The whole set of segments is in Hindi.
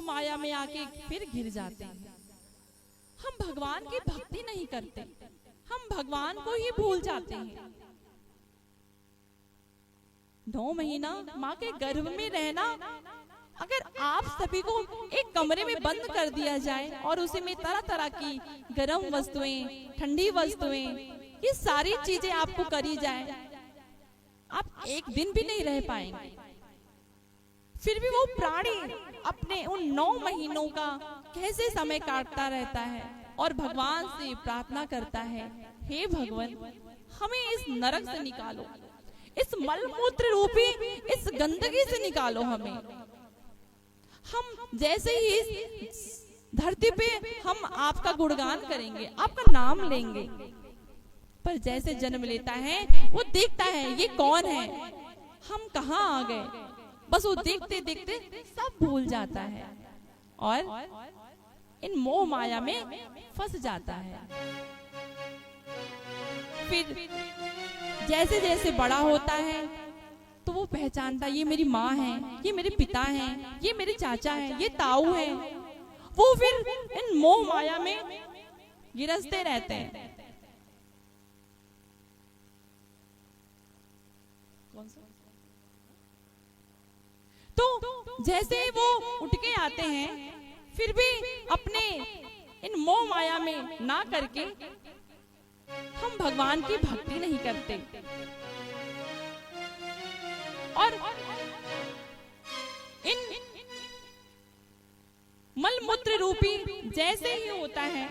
मोह माया में आके फिर घिर जाते हैं। हम भगवान की भक्ति नहीं करते, हम भगवान को ही भूल जाते हैं। 9 महीना माँ के गर्भ में रहना, अगर आप सभी को एक कमरे में बंद कर दिया जाए और उसी में तरह तरह की गर्म वस्तुएं, ठंडी वस्तुएं, ये सारी चीजें आपको करी जाए, आप एक दिन भी नहीं रह पाएंगे। फिर भी वो प्राणी अपने उन 9 महीनों का कैसे समय काटता रहता है और भगवान से प्रार्थना करता है, हे भगवान हमें इस नरक से निकालो, इस मलमूत्र रूपी इस गंदगी से निकालो हमें। हम जैसे ही इस धरती पे हम आपका गुणगान करेंगे, आपका नाम लेंगे, पर जैसे जन्म लेता है वो देखता है ये कौन है, हम कहाँ आ गए, बस वो देखते देखते सब भूल जाता है और इन मोह माया में फंस जाता है। फिर जैसे जैसे बड़ा होता है तो वो पहचानता ये मेरी माँ है, ये मेरे पिता हैं, ये मेरे चाचा हैं, ये ताऊ हैं। वो फिर इन मोह माया में गिरसते रहते हैं। तो जैसे वो उठ के आते हैं फिर भी अपने इन मोह माया में ना करके हम भगवान की भक्ति नहीं करते और इन मलमूत्र रूपी जैसे ही होता है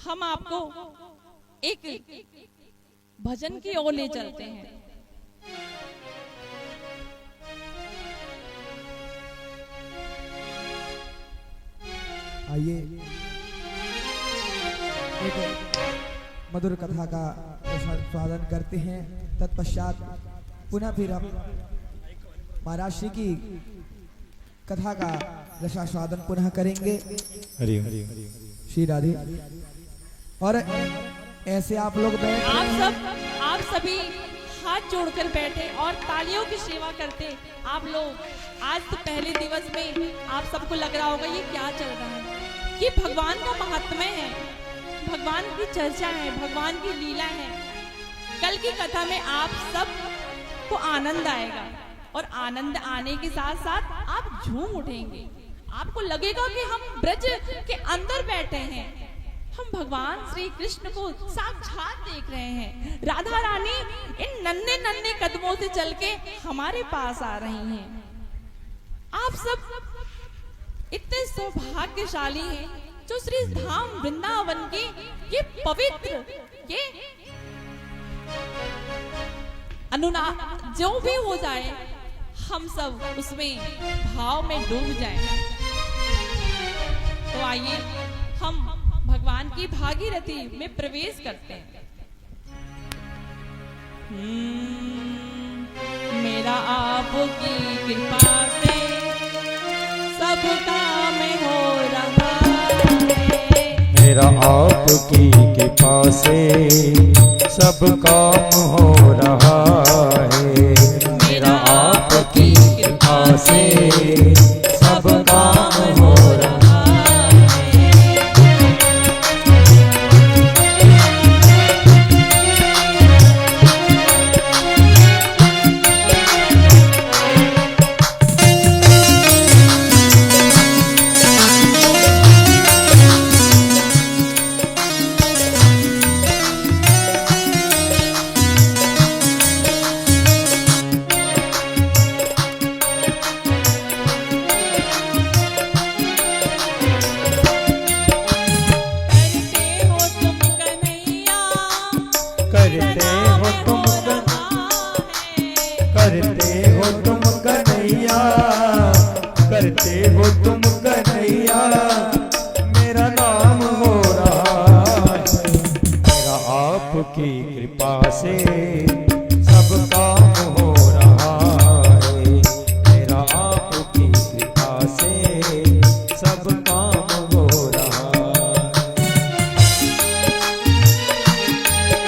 हम आपको एक भजन की ओर ले चलते हैं। आइए एक मधुर कथा का स्वागत करते हैं। तत्पश्चात पुनः फिर हम महाराज श्री की कथा का रसास्वादन पुनः करेंगे। हरि हरि श्री राधे। और ऐसे आप लोग बैठ, आप सभी हाथ जोड़कर बैठे और तालियों की सेवा करते। आप लोग आज तो पहले दिवस में आप सबको लग रहा होगा ये क्या चल रहा है, ये भगवान का महात्म्य है, भगवान की चर्चा है, भगवान की लीला है। कल की कथा में आप सब को आनंद आएगा और आनंद आने के साथ साथ आप झूम उठेंगे। आपको लगेगा कि हम ब्रज के अंदर बैठे हैं, हम भगवान श्री कृष्ण को साक्षात देख रहे हैं। राधा रानी इन नन्हे नन्हे कदमों से चल के हमारे पास आ रही हैं। आप सब इतने सौभाग्यशाली हैं जो श्री धाम वृंदावन की ये पवित्र ये अनुना जो भी हो जाए हम सब उसमें भाव में डूब जाएं। तो आइए हम भगवान की भागीरथी में प्रवेश करते हैं। मेरा आपकी कृपा से सब काम हो रहा है, मेरा आपकी कृपा से सब काम हो रहा है, मेरा आपकी कृपा से सब काम हो रहा है। करते हो तुम कन्हैया, मेरा नाम हो रहा है, मेरा आपकी कृपा से सब काम हो रहा है, मेरा आपकी कृपा से सब काम हो रहा है।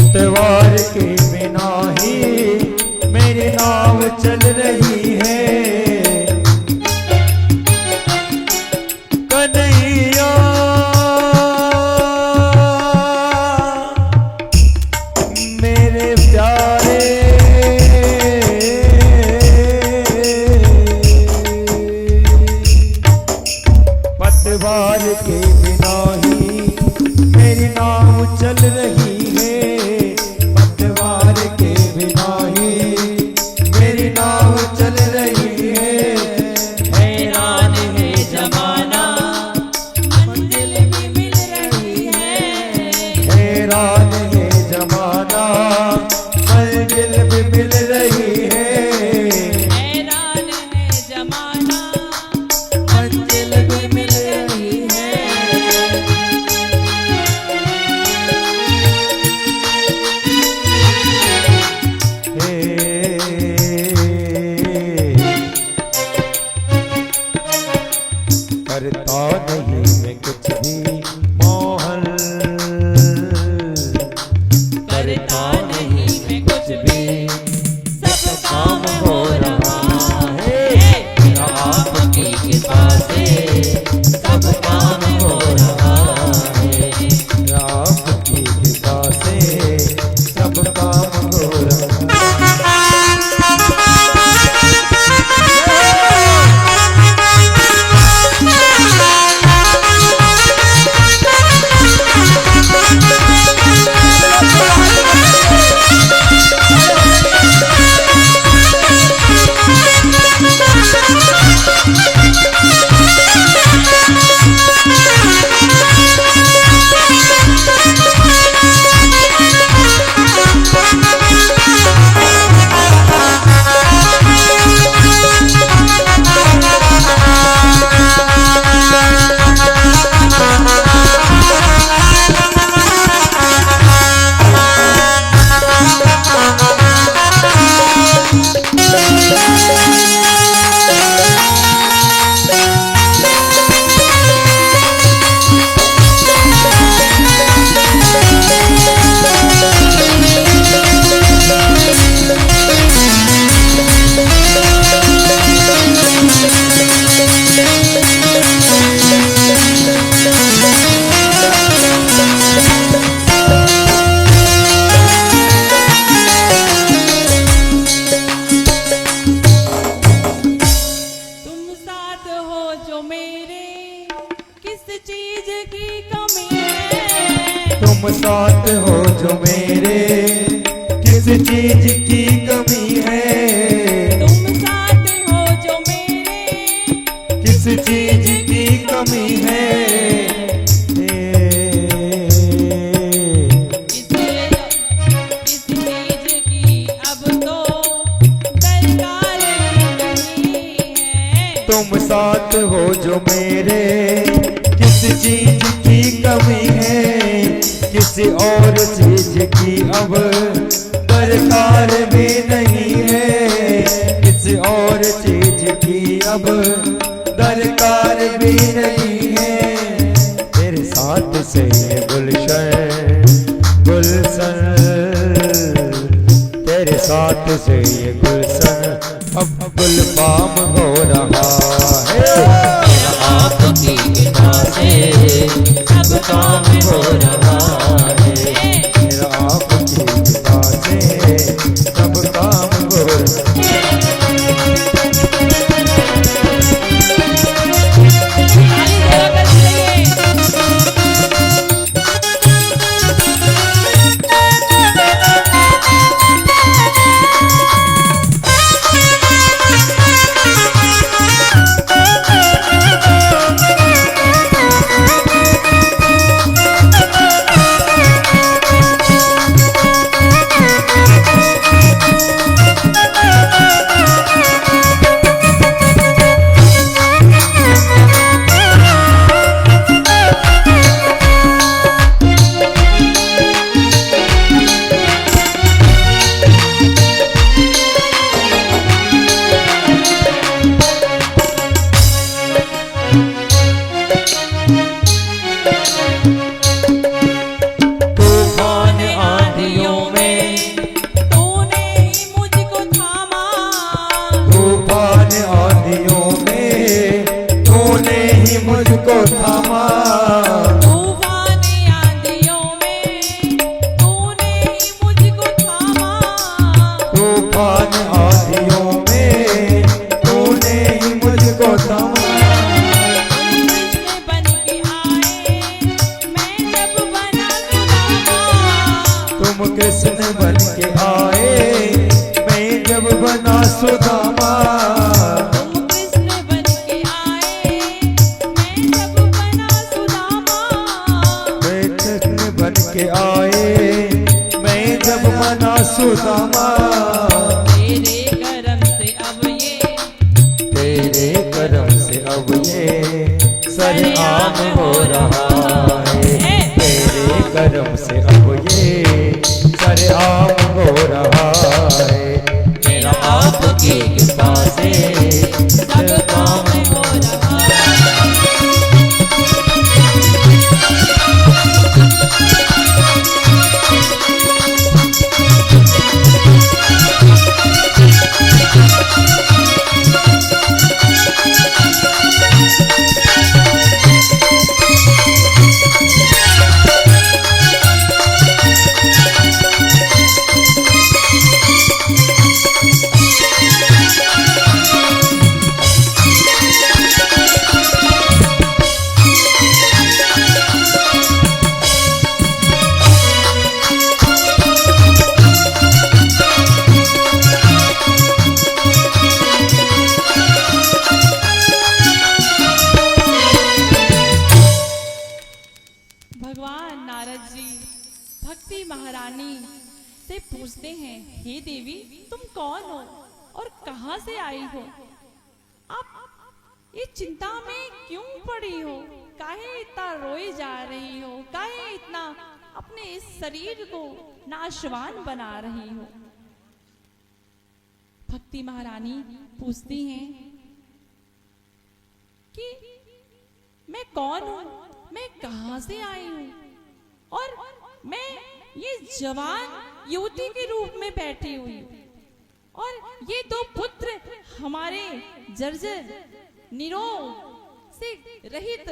पतवार के बिना ही मेरी नाव चल रही है। कन्हैया मेरे प्यारे पतवार के बिना ही मेरी नाव चल रही है। पतवार के बिना ही मेरी नाव चल रही है। हैरान है जमाना मंजिल भी मिल रही है। हैरान है जमाना मंजिल भी मिल रही है। हैरान है जमाना मंजिल भी मिल रही है। करता नहीं मैं कुछ भी मोहन, करता नहीं मैं कुछ भी, सब काम हो रहा है। मेरा आपकी कृपा से सब काम हो रहा है। आपकी कृपा से सब काम हो रहा। तुम साथ हो जो मेरे, किस चीज की कमी है। तुम साथ हो जो मेरे किस चीज की कमी है। तुम साथ हो जो मेरे, किस चीज की कमी है। किस चीज की अब तो दरकार नहीं है। तुम साथ हो जो मेरे किस चीज की कमी है। किसी और चीज की अब दरकार भी नहीं है। किसी और चीज की अब दरकार भी नहीं है। तेरे साथ से ये गुलशन गुलशन, तेरे साथ से ये गुलशन अब गुलफाम हो रहा है। आपकी कृपा से सब काम हो रहा है। मेरा आपकी कृपा से सब काम हो रहा है। ताली जरा बज रही है। मुझको थामा। तूफान आंधियों में तूने ही मुझको थामा। तूफान आंधियों में तूने ही मुझको थामा। कृष्ण बन के आए मैं जब बना सुदामा। तुम कृष्ण बन के आए मैं जब बना सुदामा। तुम कृष्ण बन के आए मैं जब बना सुदामा। तेरे करम से अब ये, तेरे करम से अब ये सरेआम हो रहा है। तेरे करम से अब ये सरेआम हो रहा है। मेरा आपकी कृपा से सब काम हो रहा है। भगवान नारद जी भक्ति महारानी से पूछते हैं, हे देवी तुम कौन हो और कहां से आई हो? आप ये चिंता में क्यों पड़ी हो? काहे इतना रोए जा रही हो? काहे इतना अपने इस शरीर को नाशवान बना रही हो? भक्ति महारानी पूछती हैं कि मैं कौन हूं, मैं कहां से आई हूं और मैं ये जवान युवती के रूप में बैठी हुई हूं और ये दो पुत्र हमारे जर्जर निरोग से रहित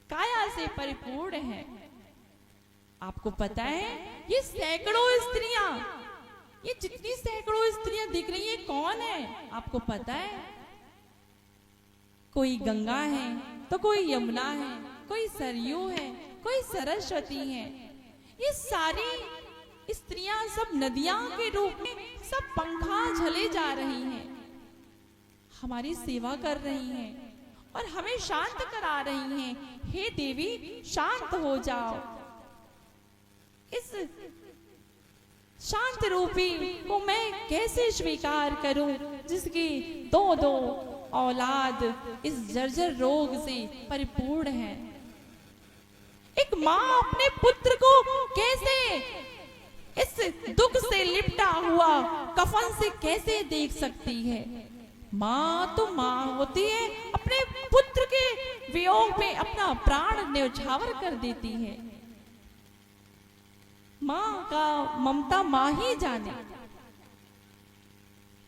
काया से परिपूर्ण है। आपको पता है ये सैकड़ों स्त्रियां, ये जितनी सैकड़ों स्त्रियां दिख रही है कौन है? आपको पता है? कोई गंगा है तो कोई यमुना है, कोई सरयू है, कोई सरस्वती है। ये सारी स्त्रियां सब नदियां के रूप में सब पंखा झले जा रही हैं, हमारी सेवा कर रही हैं और हमें शांत करा रही हैं। हे देवी शांत हो जाओ। इस शांत रूपी को मैं कैसे स्वीकार करूं जिसकी दो दो औलाद इस जर्जर रोग से परिपूर्ण है? एक माँ अपने पुत्र को कैसे इस दुख से लिपटा हुआ कफन से कैसे देख सकती है? माँ तो माँ होती है, अपने पुत्र के वियोग में अपना प्राण न्यौछावर कर देती है। माँ का ममता माँ ही जाने,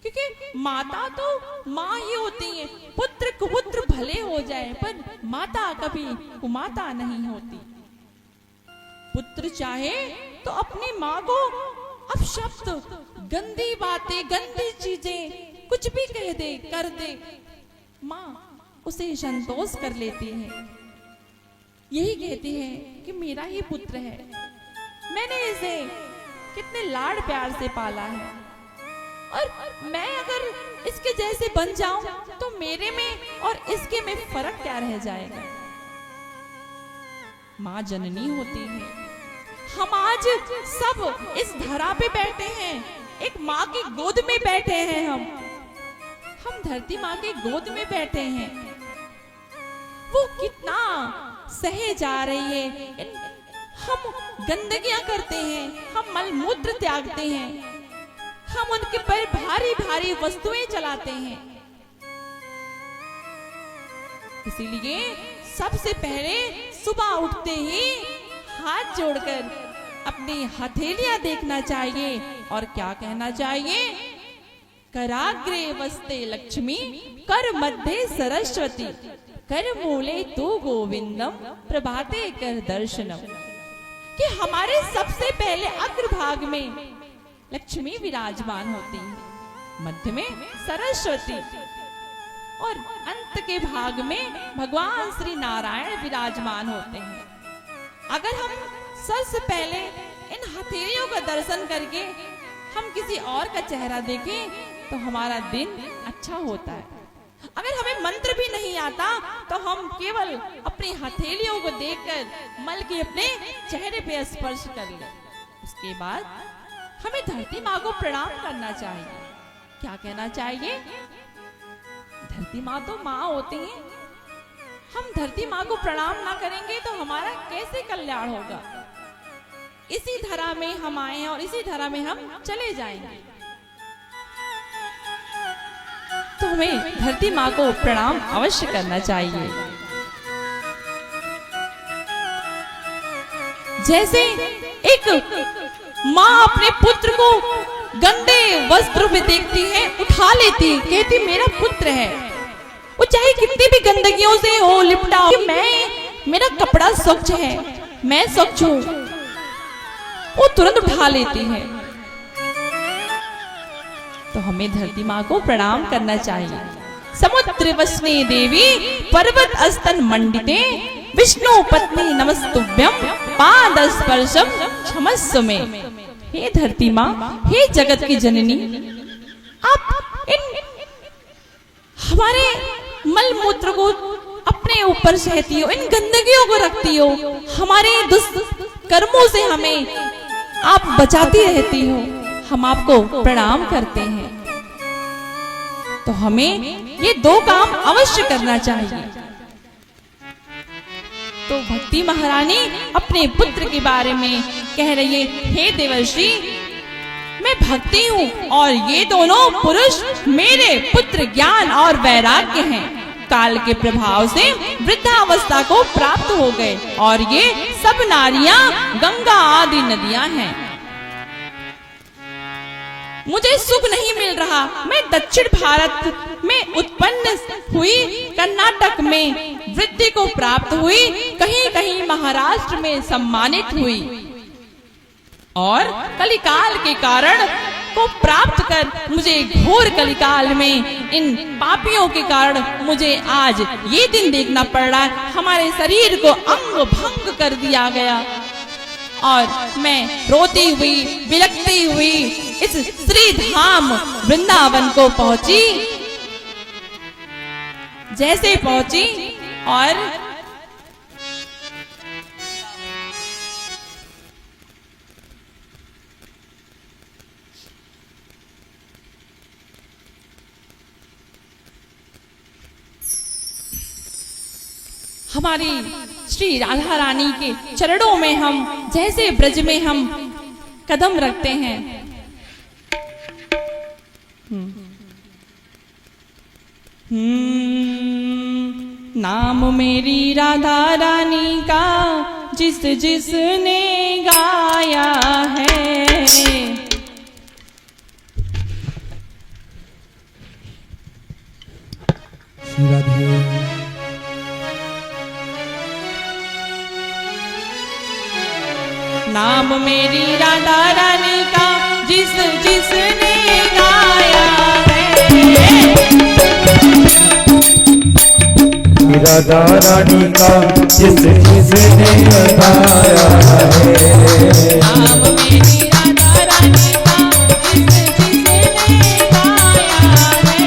क्योंकि माता तो माँ ही होती है। पुत्र कुपुत्र भले हो जाए पर माता कभी कुमाता नहीं होती। पुत्र चाहे तो अपनी माँ को अपशब्द, गंदी बातें, गंदी चीजें कुछ भी कह दे, कर दे, माँ उसे संतोष कर लेती है। यही कहती है कि मेरा ही पुत्र है, मैंने इसे कितने लाड़ प्यार से पाला है और मैं अगर इसके जैसे बन जाऊं तो मेरे में और इसके में फर्क क्या रह जाएगा? माँ जननी होती है। हम आज सब इस धरा पे बैठे हैं, एक माँ की गोद में बैठे हैं। हम धरती माँ की गोद में बैठे हैं। वो कितना सहे जा रही है। हम गंदगियां करते हैं, हम मलमूत्र त्यागते हैं, हम उनके पर भारी भारी वस्तुएं चलाते हैं। इसीलिए सबसे पहले सुबह उठते ही हाथ जोड़कर अपनी हथेलियां देखना चाहिए और क्या कहना चाहिए? कराग्रे वस्ते लक्ष्मी, कर मध्य सरस्वती, कर मूले तो गोविंदम प्रभाते कर दर्शनम, कि हमारे सबसे पहले अग्रभाग में लक्ष्मी विराजमान होती है, मध्य में सरस्वती और अंत के भाग में भगवान श्री नारायण विराजमान होते हैं। अगर हम सबसे पहले इन हथेलियों का दर्शन करके हम किसी और का चेहरा देखें तो हमारा दिन अच्छा होता है। अगर हमें मंत्र भी नहीं आता तो हम केवल अपनी हथेलियों को देखकर मल के अपने चेहरे पे स्पर्श कर लें। उसके बाद हमें धरती माँ को प्रणाम करना चाहिए। क्या कहना चाहिए? धरती माँ तो माँ होती है, हम धरती माँ को प्रणाम ना करेंगे तो हमारा कैसे कल्याण होगा। इसी धरा में हम आए हैं और इसी धरा में हम चले जाएंगे, तो हमें धरती माँ को प्रणाम अवश्य करना चाहिए। जैसे एक माँ अपने पुत्र को गंदे वस्त्र में देखती है, उठा लेती है, कहती मेरा पुत्र है, वो चाहे कितनी भी गंदगियों से हो लिपटा हो, मेरा कपड़ा स्वच्छ है, मैं स्वच्छ हूँ, वो तुरंत उठा लेती है। तो हमें धरती माँ को प्रणाम करना चाहिए। समुद्र वसने देवी पर्वत अस्तन मंडिते विष्णु पत्नी नमस्तुभ्यम पाद स्पर्शम क्षमस्व में। हे धरती माँ, हे जगत की जननी, आप इन हमारे मल मूत्र को अपने ऊपर सहती हो, इन गंदगियों को रखती हो, हमारे दुष्कर्मों से हमें आप बचाती रहती हो, हम आपको प्रणाम करते हैं। तो हमें ये दो काम अवश्य करना चाहिए। तो भक्ति महारानी अपने पुत्र के बारे में कह रही है, हे देवर्षि, मैं भक्ति हूँ और ये दोनों पुरुष मेरे पुत्र ज्ञान और वैराग्य हैं। काल के प्रभाव से वृद्धावस्था को प्राप्त हो गए और ये सब नारियां गंगा आदि नदियां हैं। मुझे सुख नहीं मिल रहा। मैं दक्षिण भारत में उत्पन्न हुई, कर्नाटक में वृद्धि को प्राप्त हुई, कहीं कहीं महाराष्ट्र में सम्मानित हुई और कलिकाल के कारण को प्राप्त कर मुझे घोर कलिकाल में इन पापियों के कारण मुझे आज ये दिन देखना पड़ रहा है। हमारे शरीर को अंग भंग कर दिया गया और मैं रोती हुई बिलखती हुई इस श्री धाम वृंदावन को पहुंची। जैसे पहुंची और हमारी श्री राधा रानी के चरणों में हम जैसे ब्रज में हम कदम रखते हैं, नाम मेरी राधा रानी का जिस जिसने गाया है, राधे नाम मेरी राधा रानी का जिस जिसने गाया है, राधा रानी का जिस जिसने गाया है। नाम मेरी राधा रानी का जिस जिसने गाया है,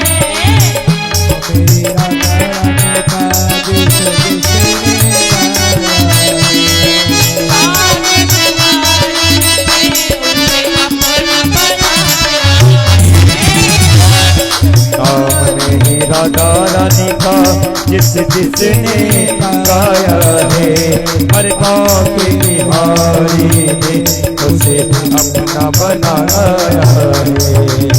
मेरी राधा रानी का जिस जिसने राधा रानी का जिस जिसने गाया है, हर गाँव के बिहारी ने उसे अपना बनाया है।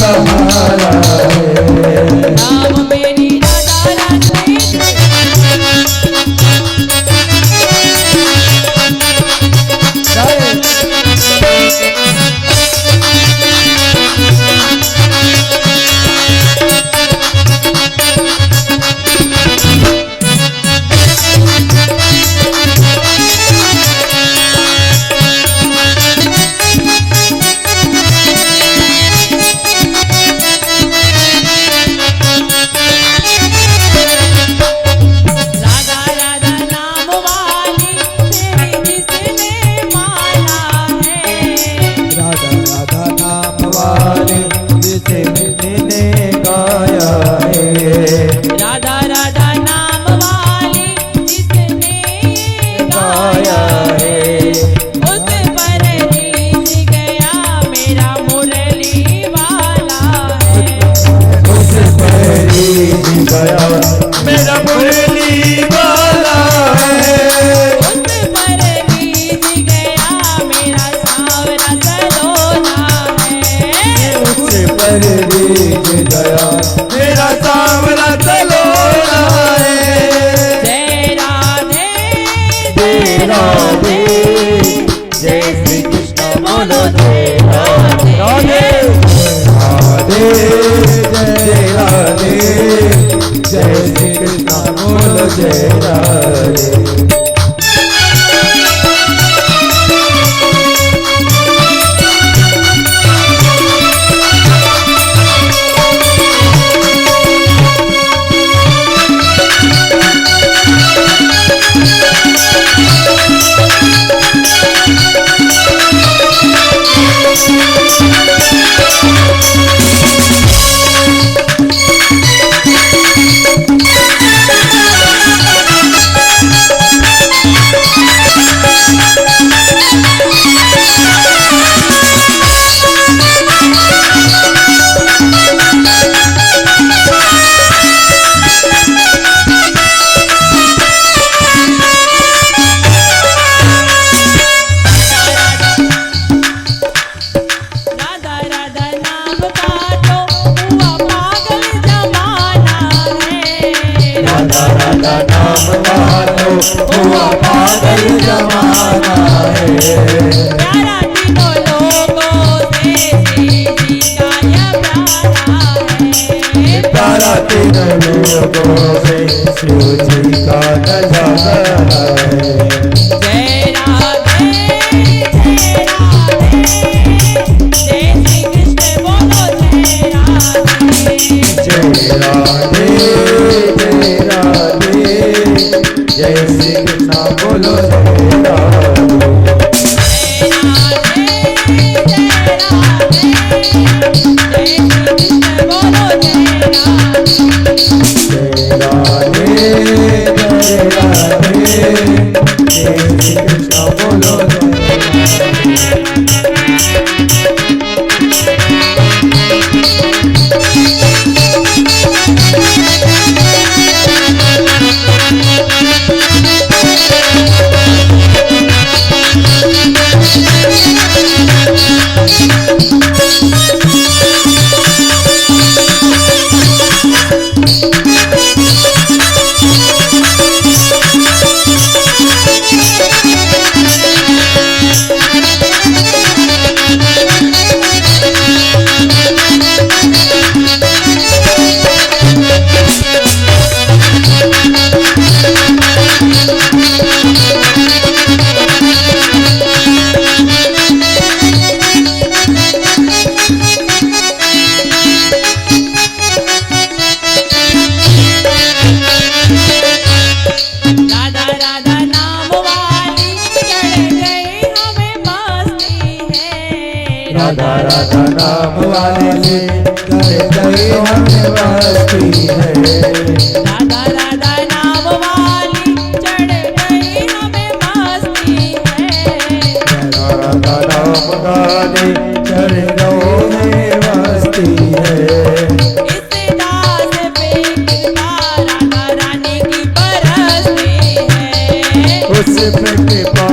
सहारा है। नाम मेरी राधा रानी राधा राधा नाम वाली तेरी जिसने माला है। राधा राधा नाम वाले जिसे मैंने गाया है। राधा राधा नाम वाली जिसने गाया है। उस पर रीझ गया मेरा मुरली वाला है। उस पर रीझ गया मेरा मुरली वाला है। उस पर रीझ गया मेरा सावरा सलोना है। उस पर रीझ गया मेरा सांवला सलोना है। जय राधे जय राधे जय श्री कृष्ण बोलो जय राधे राधे जय राधे जय श्री कृष्ण बोलो जय राधे। राधा राधा नाम का तो हुआ पागल जमाना है। राधा राधा नाम का तो हुआ पागल जमाना है। प्यारा तीनों लोगों से श्री जी का यह प्यारा है। प्यारा तीनों लोगों से शिव जी का नजारा है। जय राधे जय राधे जय श्री कृष्ण बोलो जय राधे। जय राधे जय राधे जय श्री कृष्ण बोलो जय राधे। जय राधे जय राधे जय श्री कृष्ण बोलो जय राधे। जय राधे जय राधे जय श्री कृष्ण बोलो जय राधे। राधा राधा नाम वाली चढ़ गई हमें मस्ती है। राधा राधा नाम वाले से कर गई हमें मस्ती है। राधा राधा नाम वाली चढ़ गई हमें मस्ती है। राधा नाम गाने चढ़ गो में मस्ती है। इस दास पे कृपा राधा रानी की बरसती है। उस पे कृपा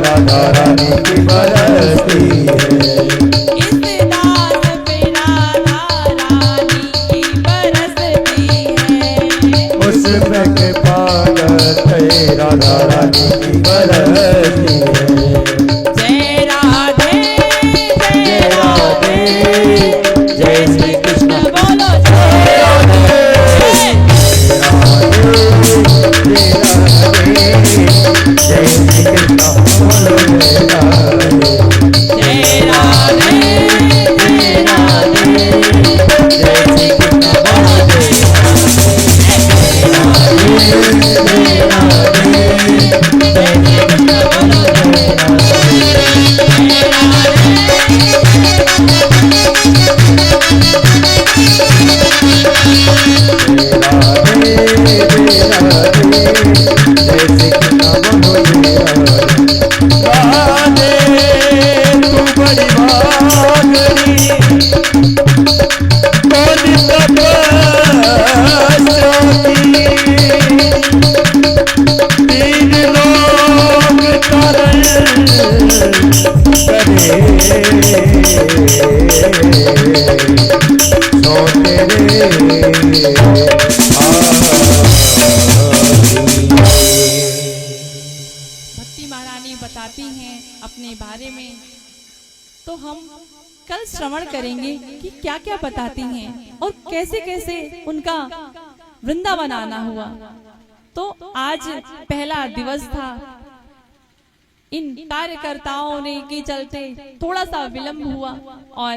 राधा रानी की बरसती है। इस दास पे बरसती है। जय राधे जय राधे जय श्री कृष्ण बोलो जय राधे जय जय श्री कृष्ण बोलो जय राधे जय राधे जय राधे जय श्री कृष्ण बोलो जय राधे जय श्री कृष्ण बोलो जय भक्ति महारानी बताती हैं अपने बारे में। तो हम कल श्रवण करेंगे कि क्या क्या बताती हैं और कैसे कैसे उनका वृंदावन आना हुआ। तो आज पहला दिवस था, इन कार्यकर्ताओं ने के चलते थोड़ा सा विलंब हुआ और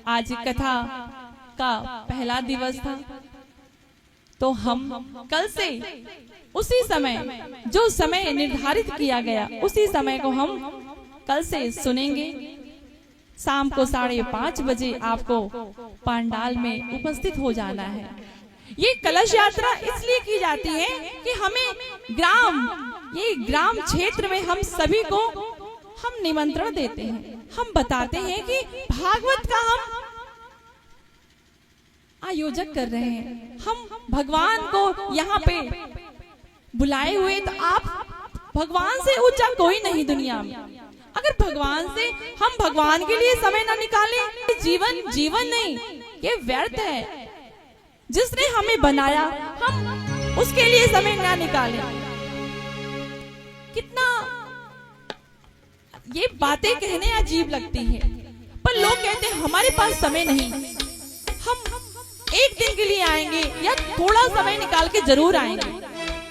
आज कथा का पहला दिवस था। तो हम कल से उसी समय, जो समय निर्धारित किया गया, उसी समय को हम कल से सुनेंगे। शाम को 5:30 बजे आपको पंडाल में उपस्थित हो जाना है। ये कलश यात्रा इसलिए की जाती है कि हमें ग्राम क्षेत्र में हम सभी को हम निमंत्रण देते हैं। हम बताते हैं कि भागवत का हम आयोजक कर रहे हैं, हम भगवान को यहाँ पे बुलाए हुए। तो आप भगवान से ऊंचा कोई नहीं दुनिया में। अगर भगवान से हम भगवान के लिए समय ना निकालें, जीवन नहीं, ये व्यर्थ है। जिसने हमें बनाया, हम उसके लिए समय ना निकालें। कितना ये बातें कहने अजीब लगती है, पर लोग कहते हैं हमारे पास समय नहीं। हम एक दिन के लिए आएंगे या थोड़ा समय निकाल के जरूर आएंगे।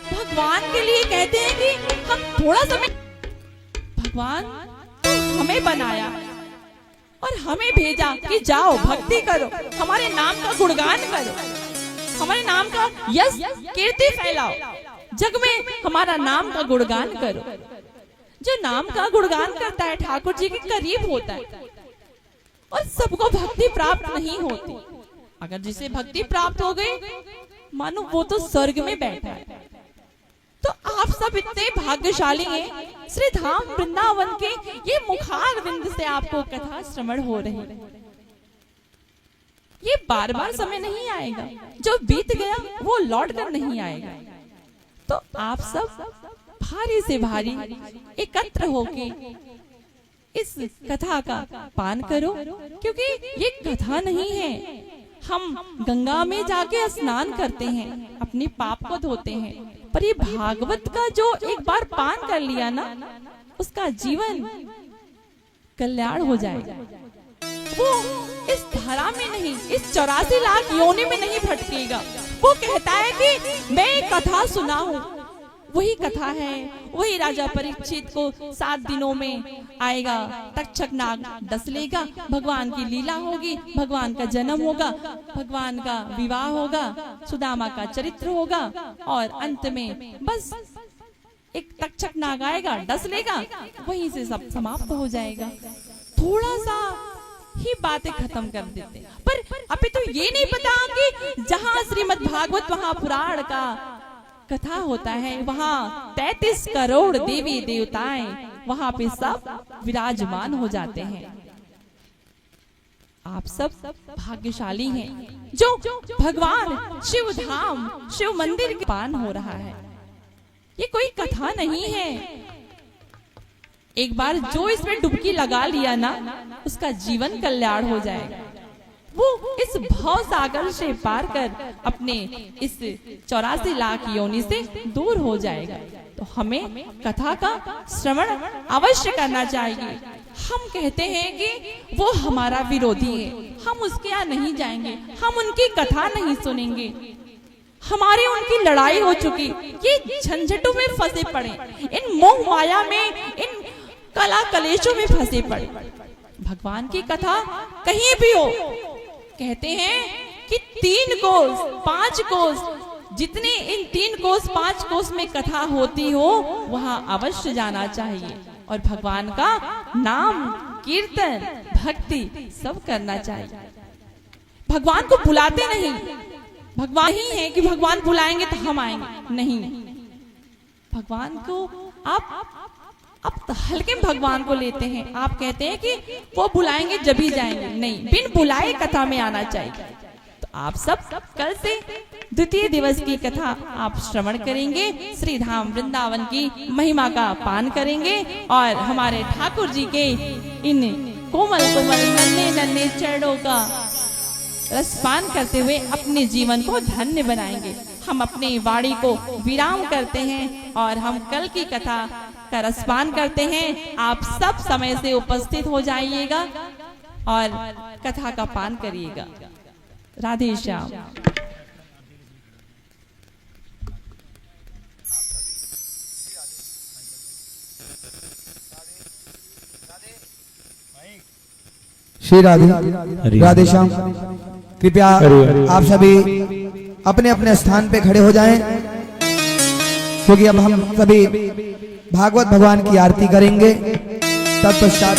भगवान के लिए कहते हैं कि हम थोड़ा समय, भगवान हमें बनाया और हमें भेजा कि जाओ भक्ति करो, हमारे नाम का गुणगान करो, हमारे नाम का यश कीर्ति फैलाओ, जग में हमारा नाम का गुणगान करो। जो नाम का गुणगान करता है ठाकुर जी के करीब होता है और सबको भक्ति प्राप्त नहीं होती। अगर जिसे भक्ति प्राप्त हो गई, मानो वो तो स्वर्ग में बैठा है। तो आप सब इतने भाग्यशाली हैं, श्री धाम वृंदावन के ये मुखार बिंद से आपको कथा श्रवण हो रही है। ये बार बार समय नहीं आएगा, जो बीत गया वो लौट कर नहीं आएगा। तो आप सब भारी से भारी एकत्र होके इस कथा का पान करो, क्योंकि ये कथा नहीं है। हम गंगा में जाके स्नान करते हैं, अपने पाप को धोते हैं, पर ये भागवत का जो एक बार पान कर लिया ना, उसका जीवन कल्याण हो जाएगा। वो इस धारा में नहीं, इस 84 लाख योनि में नहीं भटकेगा। वो कहता है कि मैं कथा सुना हूँ, वही कथा है। वही राजा परीक्षित को 7 दिनों में आएगा, तक्षक नाग डस लेगा, भगवान की लीला होगी, भगवान का जन्म होगा, भगवान का विवाह होगा, सुदामा का चरित्र होगा और अंत में बस एक तक्षक नाग आएगा, डस लेगा, वहीं से सब समाप्त हो जाएगा। थोड़ा सा ही बातें खत्म कर देते, पर अभी तो ये नहीं पता कि जहाँ श्रीमद् भागवत महापुराण का कथा होता है, वहाँ 33 करोड़ देवी देवताएं वहाँ पे सब विराजमान हो जाते हैं। आप सब भाग्यशाली हैं जो भगवान शिव धाम, शिव मंदिर के पान हो रहा है। ये कोई कथा नहीं है। एक बार जो इसमें डुबकी लगा लिया ना, उसका जीवन कल्याण हो जाएगा। वो इस भव सागर से पार कर अपने इस 84 लाख योनि से दूर हो जाएगा। तो हमें कथा का श्रवण अवश्य करना चाहिए। हम कहते हैं कि वो हमारा विरोधी है, हम उसके यहाँ नहीं जाएंगे, हम उनकी कथा नहीं सुनेंगे, हमारी उनकी लड़ाई हो चुकी, ये झंझटों में फंसे पड़े, इन मोह माया में, इन कला कलेशों में फंसे पड़े। भगवान की कथा कहीं भी हो, कहते हैं कि 3 कोस 5 कोस, जितने इन 3 कोस 5 कोस में कथा होती हो वहां अवश्य जाना चाहिए और भगवान का नाम कीर्तन भक्ति सब करना चाहिए। भगवान को बुलाते नहीं, भगवान ही है कि भगवान बुलाएंगे तो हम आएंगे, नहीं। भगवान को आप हल्के में भगवान को लेते हैं। आप कहते हैं कि वो बुलाएंगे जब ही जाएंगे, नहीं, बिन बुलाए कथा में आना चाहिए। तो आप सब कल से द्वितीय दिवस की कथा आप श्रवण करेंगे, श्री धाम वृंदावन की महिमा का पान करेंगे और हमारे ठाकुर जी के इन कोमल कोमल नन्हे नन्हे चरणों का रसपान करते हुए अपने जीवन को धन्य बनाएंगे। हम अपनी वाणी को विराम करते हैं और हम कल की कथा का रसपान करते हैं। आप सब समय से उपस्थित हो जाइएगा और कथा का पान करिएगा। राधे श्याम। श्री राधे राधे श्याम। कृपया आप सभी अपने अपने स्थान पे खड़े हो जाएं, क्योंकि अब हम सभी भागवत भगवान की आरती करेंगे। तत्पश्चात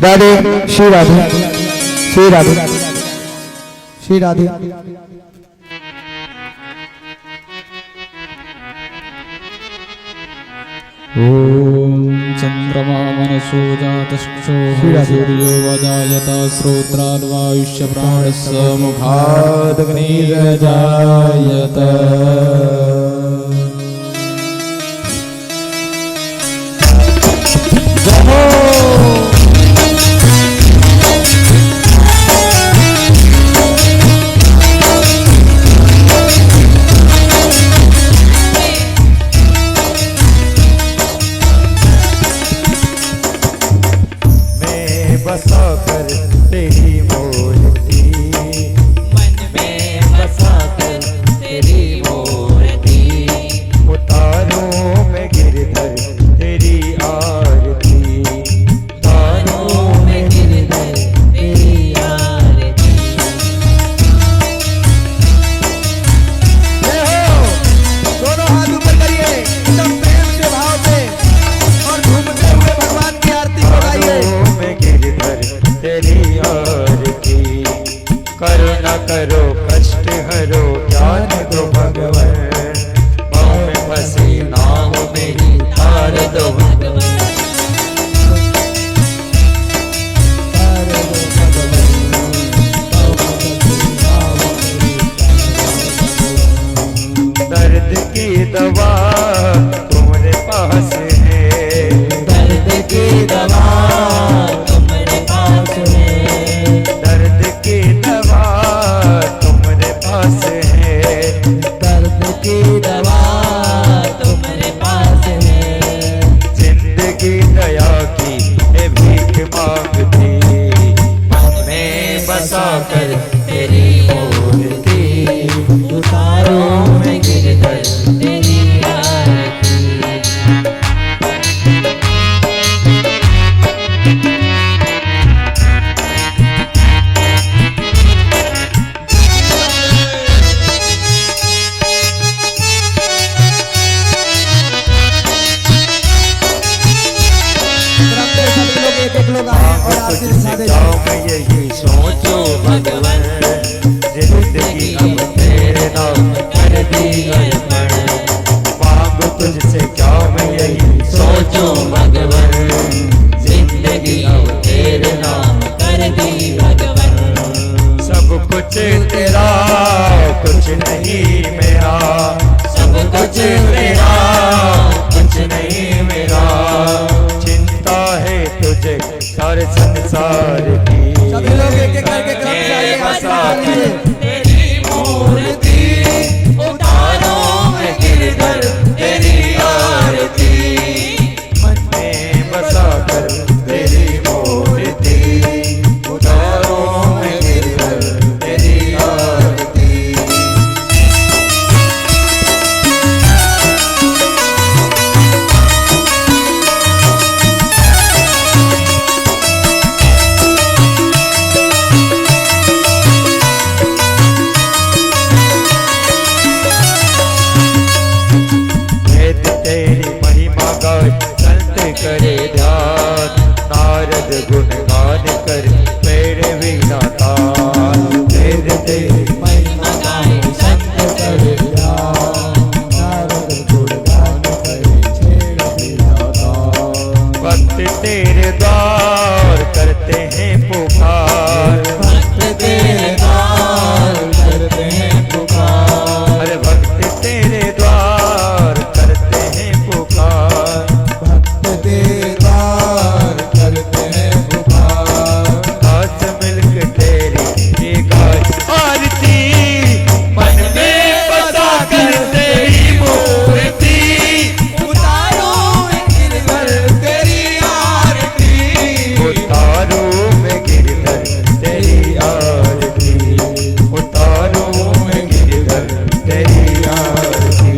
राधे श्री राधे श्री राधे श्री राधे। ओम चंद्रमा मनसो जातश्चो सूर्यो वजायत श्रोत्राद् वायुष्य प्राणस्य मुखादग्निर्जायत। यही सोचो भगवान, जिंदगी अब तेरे नाम कर दी अर्पण। आरती। सभी लोग एक एक करके क्रम से आइए, बसा आरती कर लीजिए। तेरी मूर्ति उतारो मैं गिरधर तेरी आरती। मन में बसा कर तेरी मूर्ति उतारो मैं गिरधर तेरी आरती। वेद तेरी महिमा गाय संत करे ध्यान। नारद गुणगान कर मेरे वीणा तान। वेद तेरी महिमा गाय संत करे ध्यान। नारद गुणगान करे छेड़ वीणा तान। भक्त तेरे द्वार करते हैं पुकार। भक्त तेरे द्वार करते हैं पुकार। अरे भक्त तेरे द्वार करते हैं पुकार। भक्त तेरे द्वार करते हैं पुकार। हाथ मिलकर तेरी ये गाय आरती। मन में बसा कर तेरी मूर्ति उतारो मैं गिरधर तेरी आरती। उतारो मैं गिरधर तेरी आरती। उतारो मैं गिरधर तेरी आरती।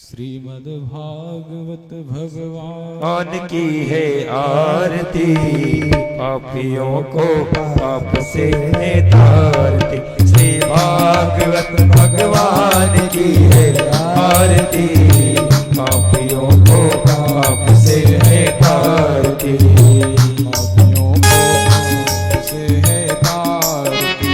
श्रीमद् भागवत भगवान भगवान की है आरती। पापियों को पाप से है तारती। श्री भागवत भगवान की है आरती। पापियों को पाप से है तारती। पापियों को पाप से है तारती।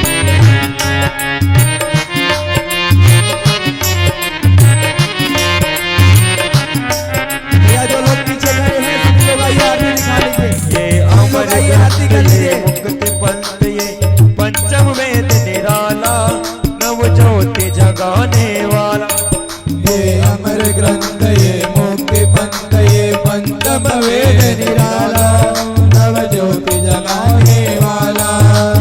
भैया जो लोग पीछे खड़े हैं सभी लोग आइए, आरती दिखा लीजिए। ये अमर आइए, आरती कर ये लीजिए। मुक्त पंथ ये पंचम वेद निराला। नव ज्योति जगाने वाला। ये अमर ग्रंथ ये मुक्ति पंथ ये पंचम वेद निराला। नव ज्योति जगाने वाला।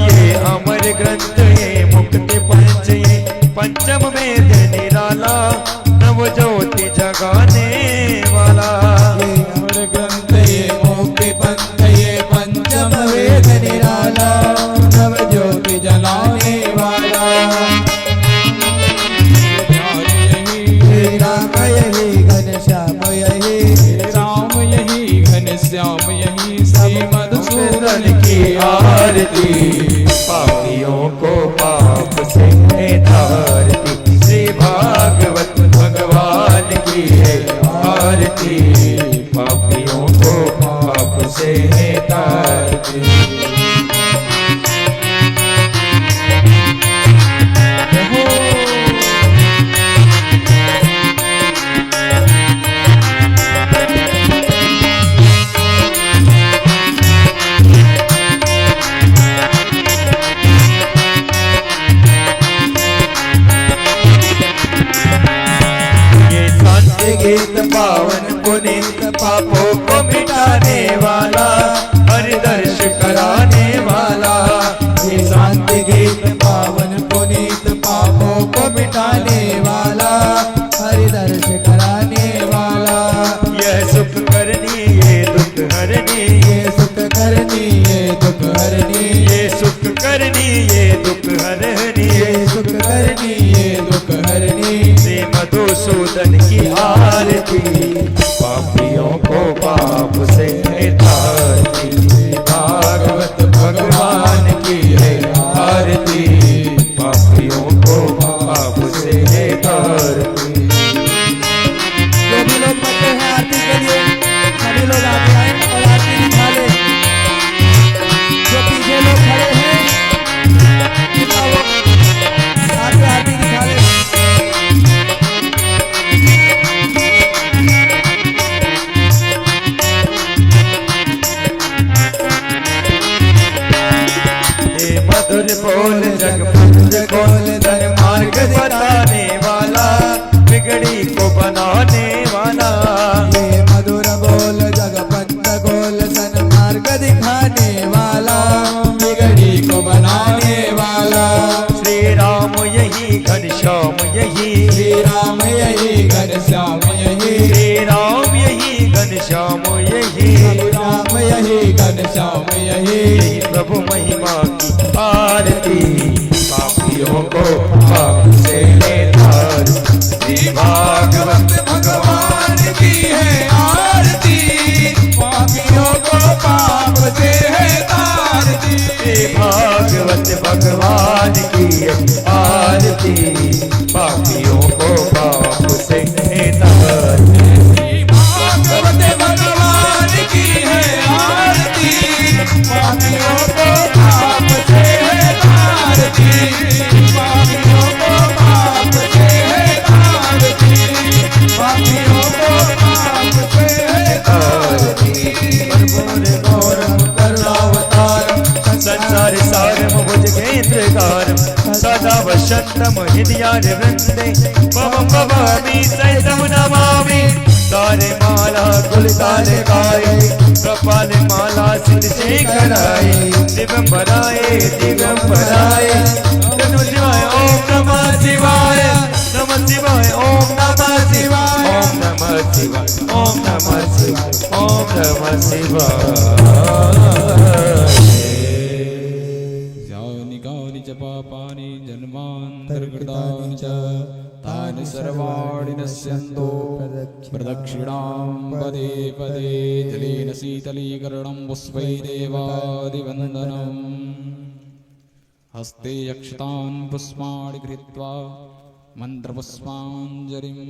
ये अमर ग्रंथ ये मुक्ति पंच ये पंचम वेद निराला। नव ज्योति जगाने वाला। ये अमर ग्रंथ ये मुक्ति पंथ ये पंचम वेद निराला। नव ज्योति जगाने वाला। हे राम यही घनश्याम यही राम यही घनश्याम यही श्री मधुसूदन मधुसूदन की आरती। पापियों को पाप से है तारती। श्री भागवत भगवान की है आरती। पापियों को पाप से है तारती। ये शांति गीत पावन पुनीत पापों को मिटाने वाला। हरि दर्श कराने वाला। ये शांति गीत पावन पुनीत पापों को मिटाने वाला। हरि दर्श कराने वाला। यह सुख करनी ये दुख हरनी। ये सुख करनी ये दुख हरनी। ये सुख करनी ये दुख हरनी। ये सुख करनी ये दुख हरनी। श्री मधुसूदन की आरती। पापियों को पाप से है तारती। भागवत भगवान की है आरती। पापियों को पाप से है तारती। जो भी लोग बचे हैं आरती के लिए सभी लोग आगे आए और आरती दिखा ले। जो पीछे लोग खड़े हैं दिखाओ, आगे आरती दिखा ले। हे मधुर बोल जगपुंज खोल धन मार्ग बताने वाला। बिगड़ी को बनाने वाला। ये घनश्याम यही राम यही घनश्याम यही प्रभु महिमा की आरती पापियों को पाप से तार भागवत भगवान की है आरती पापियों को पाप से है तारती भागवत भगवान की आरती पापियों को पाप से तारती भागवत भगवान की है आरती पापियों को पाप से है तारती पापियों को पाप से है तारती पापियों को पाप से है तारती संसार सारम भुजगेन्द्रकारम सदा वसंतम हृदयार वृंदे पवम भवामि सहितं नमामि सारे माला गुलदार गाए कपाल माला सिर से कराए दिगंबराए दिगंबराए नमः शिवाय ओम नमः शिवाय नमः शिवाय ओम नमः शिवाय ओम नमः शिवाय ओम नमः शिवाय ओम नमः शिवाय यानि च पापानि जन्मान्तरकृतानि च तानि सर्वाणि नश्यन्तो प्रदक्षिणां पदे पदे जलेन शीतलीकरणं पुष्पैरेवादिवन्दनम् हस्ते यक्षतान् पुष्पाणि कृत्वा मन्त्रपुष्पाञ्जलिं